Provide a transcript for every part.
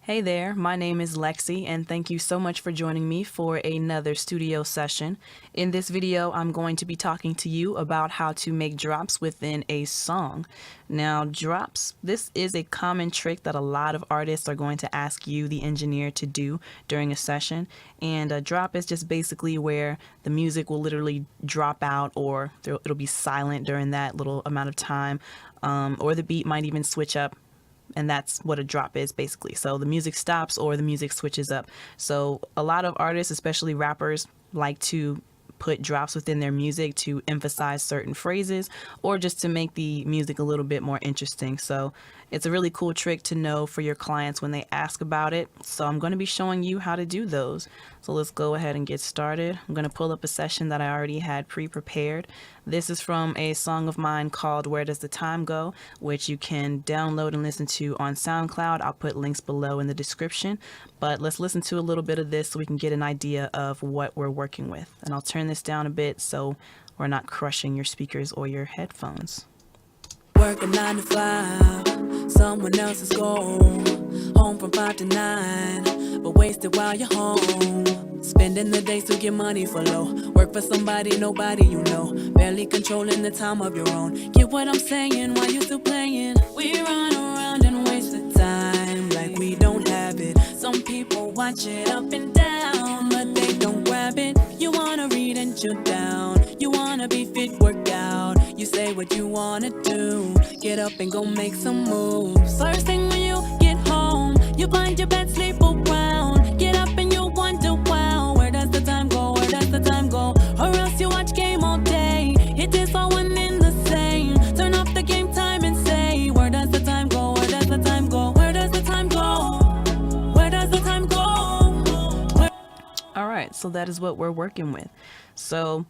Hey there, my name is Lexi, and thank you so much for joining me for another studio session. In this video, I'm going to be talking to you about how to make drops within a song. Now, drops, this is a common trick that a lot of artists are going to ask you, the engineer, to do during a session. And a drop is just basically where the music will literally drop out, or it'll be silent during that little amount of time, or the beat might even switch up, and that's what a drop is basically. So the music stops or the music switches up. So a lot of artists, especially rappers, like to put drops within their music to emphasize certain phrases or just to make the music a little bit more interesting. So it's a really cool trick to know for your clients when they ask about it. So I'm going to be showing you how to do those. So let's go ahead and get started. I'm going to pull up a session that I already had pre-prepared. This is from a song of mine called Where Does the Time Go, which you can download and listen to on SoundCloud. I'll put links below in the description. But let's listen to a little bit of this so we can get an idea of what we're working with. And I'll turn this down a bit so we're not crushing your speakers or your headphones. Work a 9 to 5, someone else's goal. Home from 5 to 9, but wasted while you're home. Spending the days to get money for low. Work for somebody, nobody you know. Barely controlling the time of your own. Get what I'm saying while you still playing. We run around and waste the time like we don't have it. Some people watch it up and down, but they don't grab it. You wanna read and chill down. You wanna be fit, work out. You say what you wanna do. Get up and go make some moves. First thing when you get home, you find your bed, sleep around. Get up and you wonder, wow, where does the time go? Where does the time go? Or else you watch game all day. It is all one in the same. Turn off the game time and say, where does the time go? Where does the time go? Where does the time go? Where does the time go? All right, so that is what we're working with. So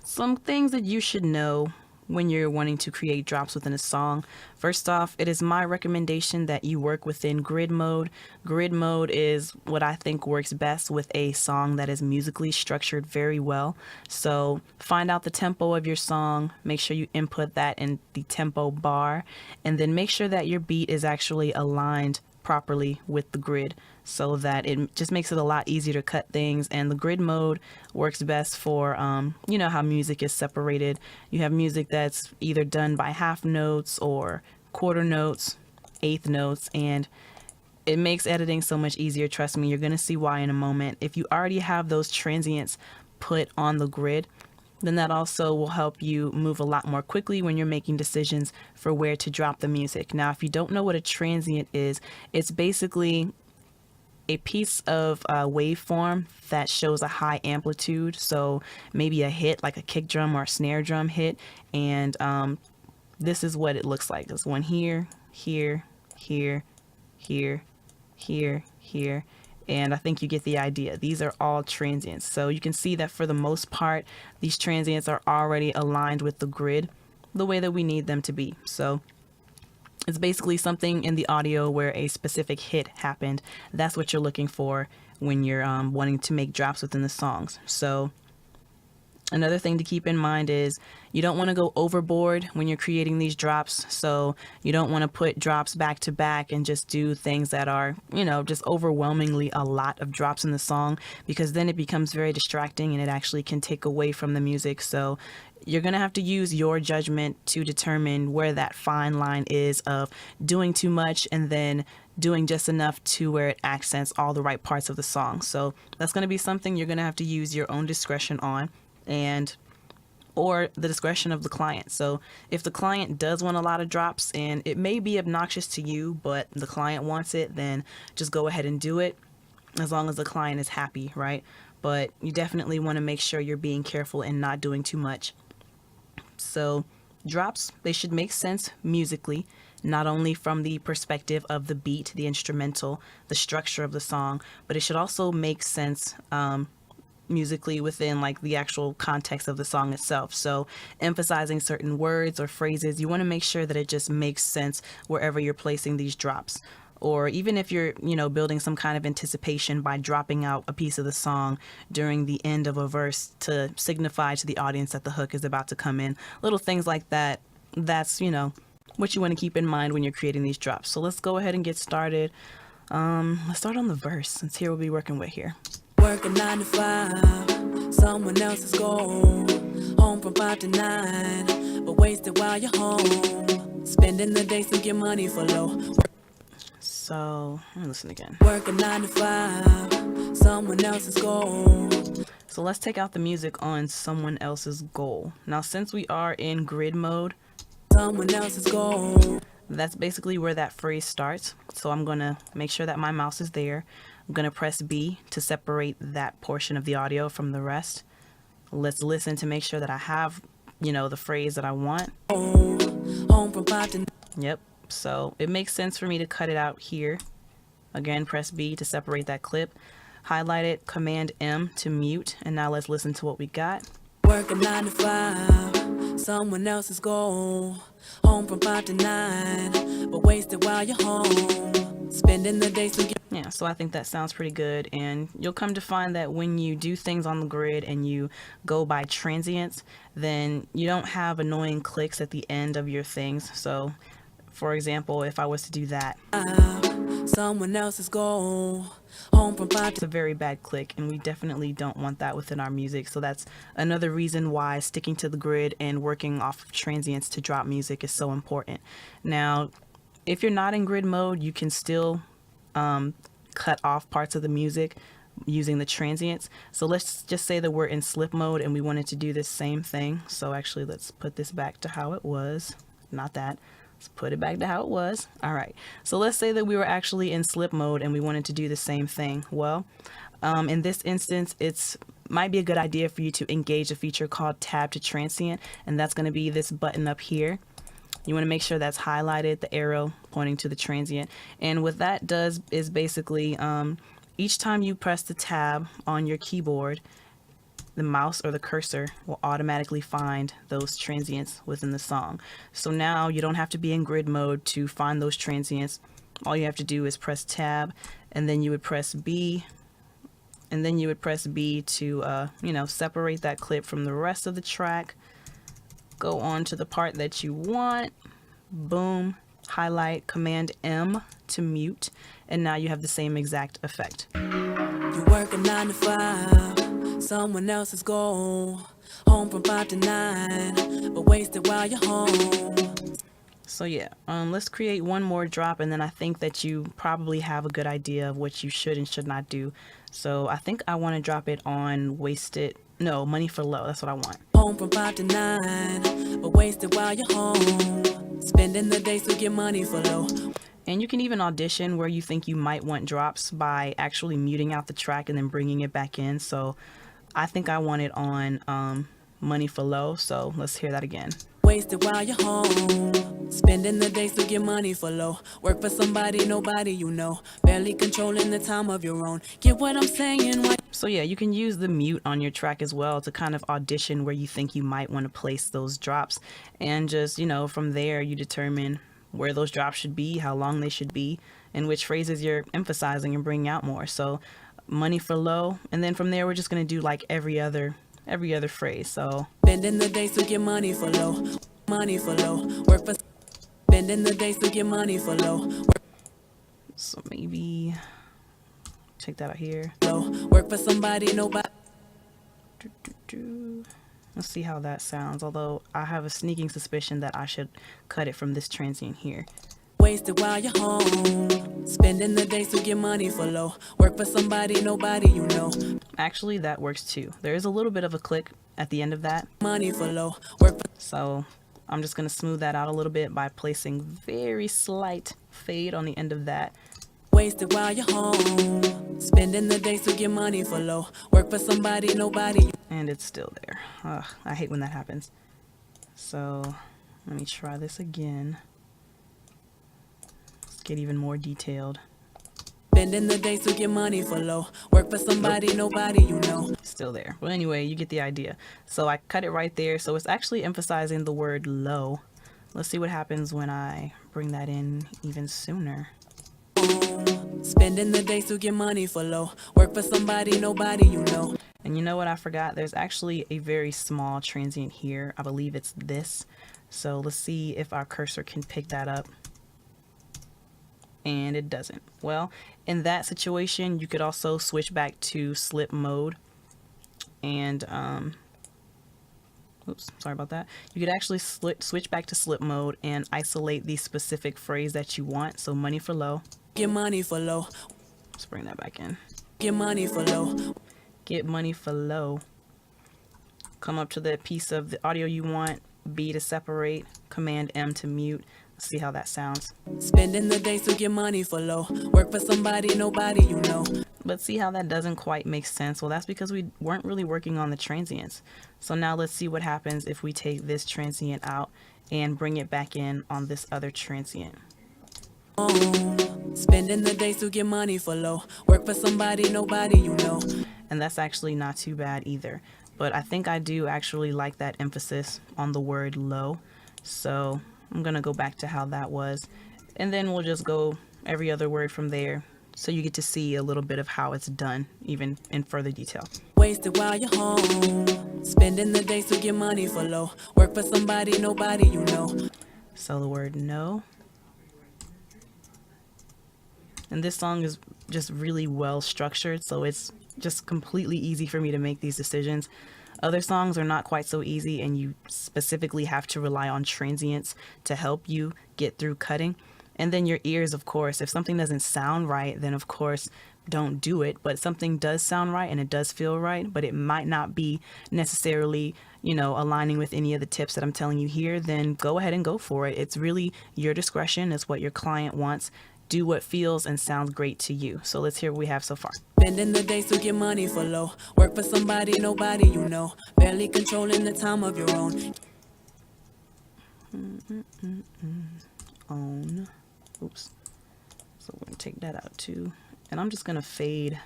some things that you should know when you're wanting to create drops within a song. First off, it is my recommendation that you work within grid mode. Grid mode is what I think works best with a song that is musically structured very well. So find out the tempo of your song, make sure you input that in the tempo bar, and then make sure that your beat is actually aligned properly with the grid so that it just makes it a lot easier to cut things. And the grid mode works best for you know how music is separated. You have music that's either done by half notes or quarter notes, eighth notes, and it makes editing so much easier. Trust me, you're going to see why in a moment. If you already have those transients put on the grid, then that also will help you move a lot more quickly when you're making decisions for where to drop the music. Now, if you don't know what a transient is, it's basically a piece of waveform that shows a high amplitude. So maybe a hit, like a kick drum or a snare drum hit. And this is what it looks like. There's one here, here, here, here, here, here. And I think you get the idea. These are all transients. So you can see that for the most part, these transients are already aligned with the grid the way that we need them to be. So it's basically something in the audio where a specific hit happened. That's what you're looking for when you're wanting to make drops within the songs. So another thing to keep in mind is you don't want to go overboard when you're creating these drops. So you don't want to put drops back to back and just do things that are, you know, just overwhelmingly a lot of drops in the song, because then it becomes very distracting and it actually can take away from the music. So you're going to have to use your judgment to determine where that fine line is of doing too much and then doing just enough to where it accents all the right parts of the song. So that's going to be something you're going to have to use your own discretion on, and or the discretion of the client. So if the client does want a lot of drops and it may be obnoxious to you, but the client wants it, then just go ahead and do it as long as the client is happy, right? But you definitely want to make sure you're being careful and not doing too much. So drops, they should make sense musically, not only from the perspective of the beat, the instrumental, the structure of the song, but it should also make sense musically within like the actual context of the song itself. So emphasizing certain words or phrases, you want to make sure that it just makes sense wherever you're placing these drops. Or even if you're, you know, building some kind of anticipation by dropping out a piece of the song during the end of a verse to signify to the audience that the hook is about to come in. Little things like that. That's, you know, what you want to keep in mind when you're creating these drops. So let's go ahead and get started. Let's start on the verse since here we'll be working with here. Working 9 to 5, someone else's goal. Home from 5 to 9, but wasted while you're home. Spending the day to get money for low. So let me listen again. Working 9 to 5, someone else's goal. So let's take out the music on someone else's goal. Now, since we are in grid mode, Someone else's goal. that's basically where that phrase starts. So I'm going to make sure that my mouse is there. I'm going to press B to separate that portion of the audio from the rest. Let's listen to make sure that I have, the phrase that I want. Home from 5 to 9. Yep. So it makes sense for me to cut it out here. Again, press B to separate that clip. Highlight it, Command M to mute. And now let's listen to what we got. Working 9 to 5, someone else's goal. Home from 5 to 9, but wasted while you're home. Spending the day to get. Yeah, so I think that sounds pretty good. And you'll come to find that when you do things on the grid and you go by transients, then you don't have annoying clicks at the end of your things. So, for example, if I was to do that, Someone else's goal. Home from 5 it's to a very bad click, and we definitely don't want that within our music. So that's another reason why sticking to the grid and working off of transients to drop music is so important. Now, if you're not in grid mode, you can still cut off parts of the music using the transients. So let's just say that we're in slip mode and we wanted to do this same thing. So actually, let's put this back to how it was. Not that. Let's put it back to how it was. All right. So let's say that we were actually in slip mode and we wanted to do the same thing. Well, in this instance, it's might be a good idea for you to engage a feature called tab to transient, and that's going to be this button up here. You want to make sure that's highlighted, the arrow pointing to the transient. And what that does is basically each time you press the tab on your keyboard, the mouse or the cursor will automatically find those transients within the song. So now you don't have to be in grid mode to find those transients. All you have to do is press tab, and then you would press B, and then you would press B to, separate that clip from the rest of the track. Go on to the part that you want. Boom. Highlight, Command M to mute, and now you have the same exact effect. You working 9 to 5, someone else's goal. Home from 5 to 9, but wasted while you're home. So yeah, let's create one more drop, and then I think that you probably have a good idea of what you should and should not do. So I think I want to drop it on Money for Low. That's what I want. Home from 5 to 9, but wasted while you're home. Spending the day to get money for low. And you can even audition where you think you might want drops by actually muting out the track and then bringing it back in. So I think I want it on Money for Low. So let's hear that again. Wasted while you're home. Spending the days to get money for low. Work for somebody, nobody you know. Barely controlling the time of your own. Get what I'm saying? So yeah, you can use the mute on your track as well to kind of audition where you think you might want to place those drops. And just, from there you determine where those drops should be, how long they should be, and which phrases you're emphasizing and bringing out more. So Money for Low, and then from there we're just going to do like every other phrase. So spending the days to get money for low. Money for low. Work for spending the days to get money for low. So maybe check that out here. Low. Work for somebody, nobody. Let's see how that sounds, although I have a sneaking suspicion that I should cut it from this transient here. Wasted while you're home. Spending the days to get money for low. Work for somebody, nobody you know. Actually, that works too. There is a little bit of a click at the end of that. Money for low. Work for. So I'm just going to smooth that out a little bit by placing very slight fade on the end of that. Wasted while you're home. Spending the days to get money for low. Work for somebody, nobody. And it's still there. Ugh, I hate when that happens. So let me try this again. Let's get even more detailed. Spending the days to get money for low. Work for somebody, nobody you know. Still there. Well, anyway, you get the idea. So I cut it right there. So it's actually emphasizing the word low. Let's see what happens when I bring that in even sooner. Spending the days to get money for low. Work for somebody, nobody you know. And you know what I forgot? There's actually a very small transient here. I believe it's this. So let's see if our cursor can pick that up. and it doesn't. Well, in that situation, you could also switch back to slip mode and oops, sorry about that. You could actually switch back to slip mode and isolate the specific phrase that you want. So money for low. Get money for low. Let's bring that back in. Get money for low. Get money for low. Come up to the piece of the audio you want. B to separate. Command M to mute. Let's see how that sounds. Spending the day to get money for low. Work for somebody, nobody you know. But see how that doesn't quite make sense? Well, that's because we weren't really working on the transients. So now let's see what happens if we take this transient out and bring it back in on this other transient. Spending the day to get money for low. Work for somebody, nobody you know. And that's actually not too bad either. But I think I do actually like that emphasis on the word low. So I'm going to go back to how that was. And then we'll just go every other word from there. So you get to see a little bit of how it's done, even in further detail. Wasted while you're home. Spending the day to get money for low. Work for somebody, nobody you know. So the word no. And this song is just really well structured, so it's just completely easy for me to make these decisions. Other songs are not quite so easy, and you specifically have to rely on transients to help you get through cutting. And then your ears, of course. If something doesn't sound right, then of course don't do it. But something does sound right and it does feel right, but it might not be necessarily, you know, aligning with any of the tips that I'm telling you here, then go ahead and go for it. It's really your discretion. It's what your client wants. Do what feels and sounds great to you. So let's hear what we have so far. Spending the days to get money for low. Work for somebody, nobody you know. Barely controlling the time of your own. Own. Oops. So we're going to take that out too. And I'm just going to fade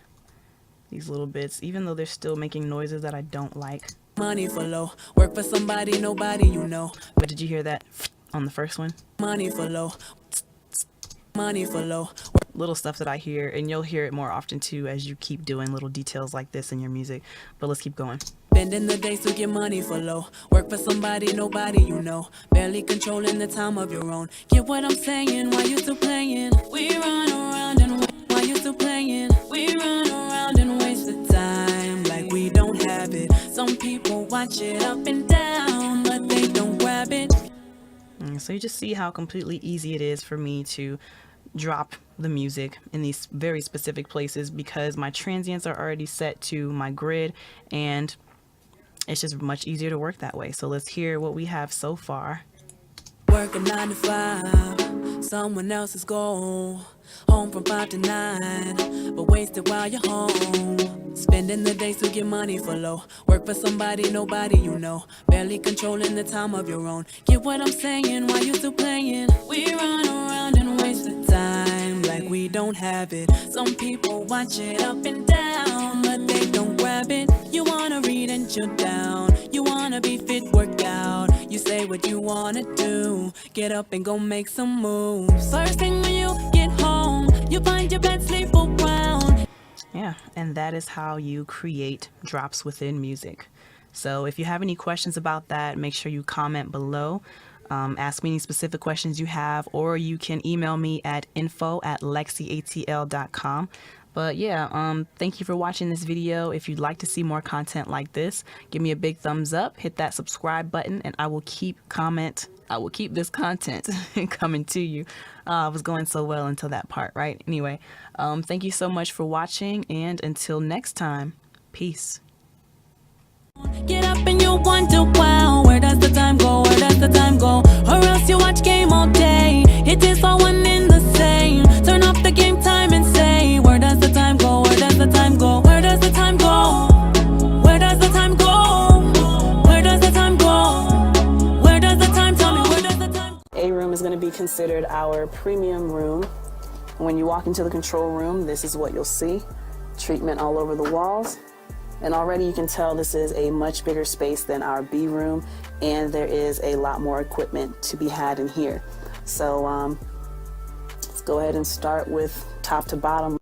these little bits, even though they're still making noises that I don't like. Money for low. Work for somebody, nobody you know. But did you hear that on the first one? Money for low. Money for low. Little stuff that I hear, and you'll hear it more often too as you keep doing little details like this in your music. But let's keep going. Spending the days to get money for low. Work for somebody, nobody you know. Barely controlling the time of your own. Get what I'm saying? Why you still playing? We run around and wait. Why you still playing? We run around and waste the time like we don't have it. Some people watch it up and down, but they don't grab it. So you just see how completely easy it is for me to drop the music in these very specific places because my transients are already set to my grid, and it's just much easier to work that way. So let's hear what we have so far. Working 9 to 5, someone else's goal. Home from 5 to 9, but wasted while you're home. Spending the days to get money for low. Work for somebody, nobody you know. Barely controlling the time of your own. Get what I'm saying? Why you still playing? We run around and waste the time like we don't have it. Some people watch it up and down, but they don't grab it. You wanna read and chill down. You wanna be fit, work out. You say what you wanna do. Get up and go make some moves. First thing when you get home, you find your bed, sleep around. Yeah, and that is how you create drops within music. So if you have any questions about that, make sure you comment below. Ask me any specific questions you have, or you can email me at info@lexiatl.com. But yeah, thank you for watching this video. If you'd like to see more content like this, give me a big thumbs up, hit that subscribe button, and I will keep this content coming to you. I was going so well until that part, right? Anyway, thank you so much for watching, and until next time, peace. Get up and you wonder, wow, where does the time go? Where does the time go? Or else you watch game all day. It is all one in the same. Turn off the game time and say, where does the time go? Where does the time go? Where does the time go? Where does the time go? Where does the time go? Where does the time, tell me, where does the time? A room is going to be considered our premium room. When you walk into the control room, this is what you'll see. Treatment all over the walls. And already you can tell this is a much bigger space than our B room, and there is a lot more equipment to be had in here. So let's go ahead and start with top to bottom.